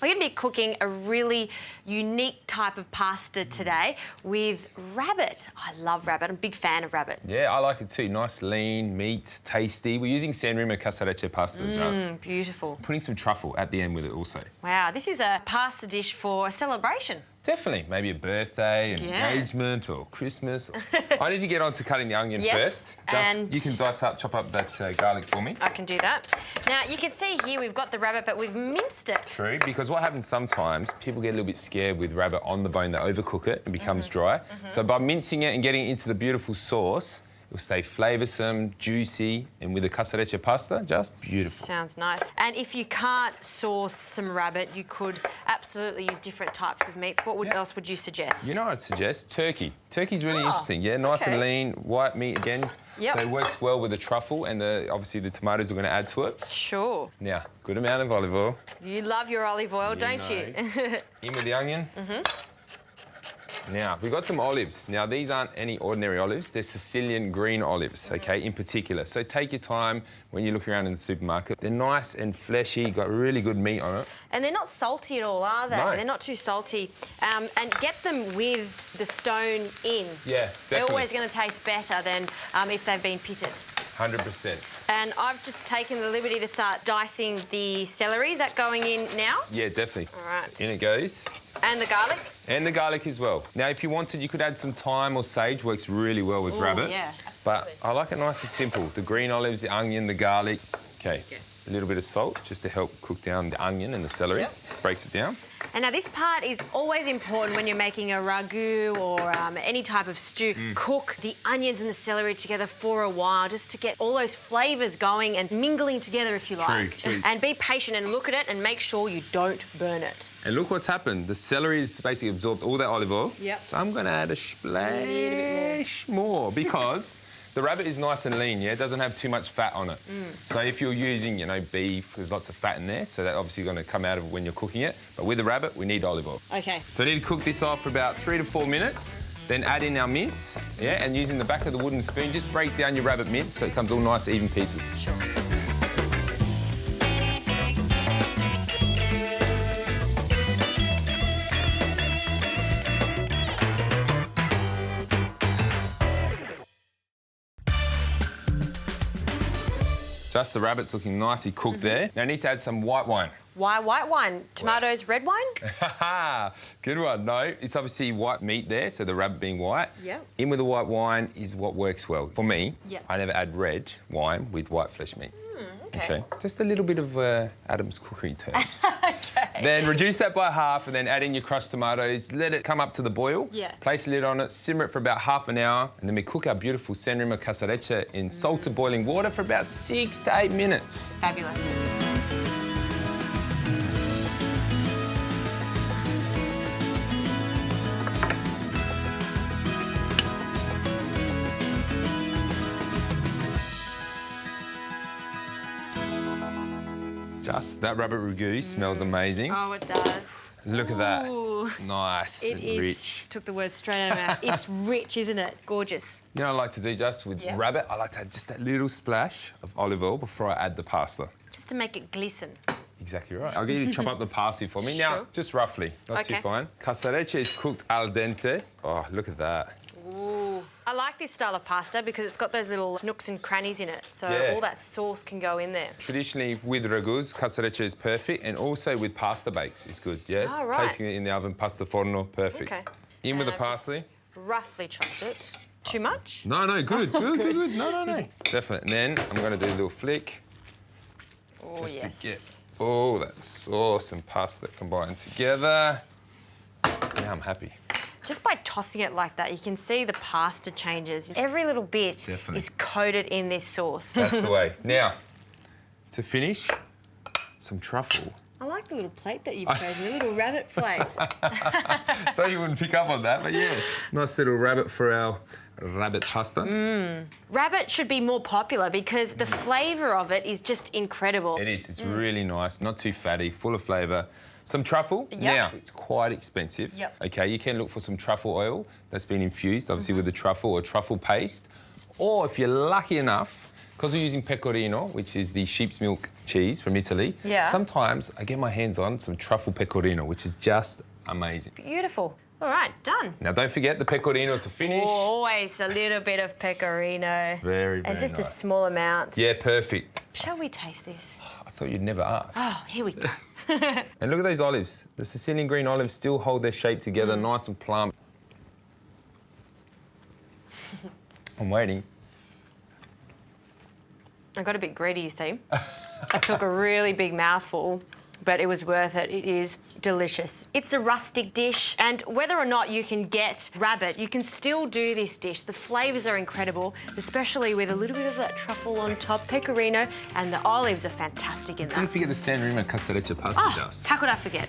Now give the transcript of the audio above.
We're going to be cooking a really unique type of pasta today with rabbit. I love rabbit. I'm a big fan of rabbit. Yeah, I like it too. Nice, lean, meat, tasty. We're using San Remo Casarecce pasta, just. Beautiful. Putting some truffle at the end with it also. Wow, this is a pasta dish for a celebration. Definitely. Maybe a birthday, an engagement or Christmas. I need to get on to cutting the onion first. And you can chop up that garlic for me. I can do that. Now, you can see here we've got the rabbit, but we've minced it. True, because what happens sometimes, people get a little bit scared with rabbit on the bone. They overcook it and becomes dry. So by mincing it and getting it into the beautiful sauce, it will stay flavoursome, juicy, and with the casarecce pasta, just beautiful. Sounds nice. And if you can't source some rabbit, you could absolutely use different types of meats. What else would you suggest? You know what I'd suggest? Turkey. Turkey's really interesting. Yeah, nice and lean, white meat again. So it works well with the truffle and obviously the tomatoes we're going to add to it. Sure. Now, good amount of olive oil. You love your olive oil, don't you? In with the onion. Now, we've got some olives. Now, these aren't any ordinary olives. They're Sicilian green olives, OK, in particular. So take your time when you look around in the supermarket. They're nice and fleshy, got really good meat on it. And they're not salty at all, are they? No. They're not too salty. And get them with the stone in. Yeah, definitely. They're always going to taste better than if they've been pitted. 100%. And I've just taken the liberty to start dicing the celery. Is that going in now? Yeah, definitely. All right. So in it goes. And the garlic? And the garlic as well. Now, if you wanted, you could add some thyme or sage. Works really well with rabbit. Yeah, absolutely. But I like it nice and simple. The green olives, the onion, the garlic. OK. A little bit of salt just to help cook down the onion and the celery. Breaks it down. And now this part is always important when you're making a ragu or any type of stew. Cook the onions and the celery together for a while just to get all those flavours going and mingling together, if you like. True. And be patient and look at it and make sure you don't burn it. And look what's happened. The celery has basically absorbed all that olive oil. Yep. So I'm going to add a splash more because the rabbit is nice and lean, yeah? It doesn't have too much fat on it. So if you're using, beef, there's lots of fat in there, so that's obviously going to come out of when you're cooking it. But with the rabbit, we need olive oil. OK. So I need to cook this off for about 3 to 4 minutes, then add in our mince, yeah? And using the back of the wooden spoon, just break down your rabbit mince so it comes all nice, even pieces. Sure. Just the rabbit's looking nicely cooked there. Now I need to add some white wine. Why white wine? Tomatoes, red wine? Good one. No, it's obviously white meat there, so the rabbit being white. Yep. In with the white wine is what works well. For me, I never add red wine with white flesh meat. Okay. Just a little bit of Adam's cookery terms. Then reduce that by half and then add in your crushed tomatoes. Let it come up to the boil. Place a lid on it, simmer it for about half an hour, and then we cook our beautiful San Remo Casarecce in salted boiling water for about 6 to 8 minutes. Fabulous. Just that rabbit ragu smells amazing. Oh, it does. Look at that. Ooh. Nice and rich. Took the words straight out of my mouth. It's rich, isn't it? Gorgeous. You know what I like to do just with rabbit? I like to add just that little splash of olive oil before I add the pasta. Just to make it glisten. Exactly right. I'll get you to chop up the parsley for me. Now, just roughly, not too fine. Casarecce is cooked al dente. Oh, look at that. Ooh. I like this style of pasta because it's got those little nooks and crannies in it, so all that sauce can go in there. Traditionally, with ragus, casarecce is perfect, and also with pasta bakes is good, yeah? Oh, right. Placing it in the oven, pasta forno, perfect. Okay. In with the I've parsley. just roughly chopped it. Too much? No, good. No. Definitely. And then I'm going to do a little flick. Oh, just to get all that sauce and pasta combined together. Now I'm happy. Just by tossing it like that, you can see the pasta changes. Every little bit is coated in this sauce. That's the way. Now, to finish, some truffle. I like the little plate that you've chosen, the little rabbit plate. Thought you wouldn't pick up on that, but yeah. Nice little rabbit for our rabbit pasta. Rabbit should be more popular because the flavour of it is just incredible. It is. It's really nice, not too fatty, full of flavour. Some truffle. Now, it's quite expensive. OK, you can look for some truffle oil that's been infused, obviously, with the truffle or truffle paste. Or if you're lucky enough, because we're using pecorino, which is the sheep's milk cheese from Italy, sometimes I get my hands on some truffle pecorino, which is just amazing. Beautiful. All right, done. Now, don't forget the pecorino to finish. Always a little bit of pecorino. Very And just nice. a small amount. Yeah, perfect. Shall we taste this? I thought you'd never ask. Oh, here we go. And look at those olives. The Sicilian green olives still hold their shape together, nice and plump. I'm waiting. I got a bit greedy, you see. I took a really big mouthful, but it was worth it. It is delicious. It's a rustic dish, and whether or not you can get rabbit, you can still do this dish. The flavours are incredible, especially with a little bit of that truffle on top, pecorino, and the olives are fantastic in that. Don't forget the San Remo Casarecce pasta dust. How could I forget?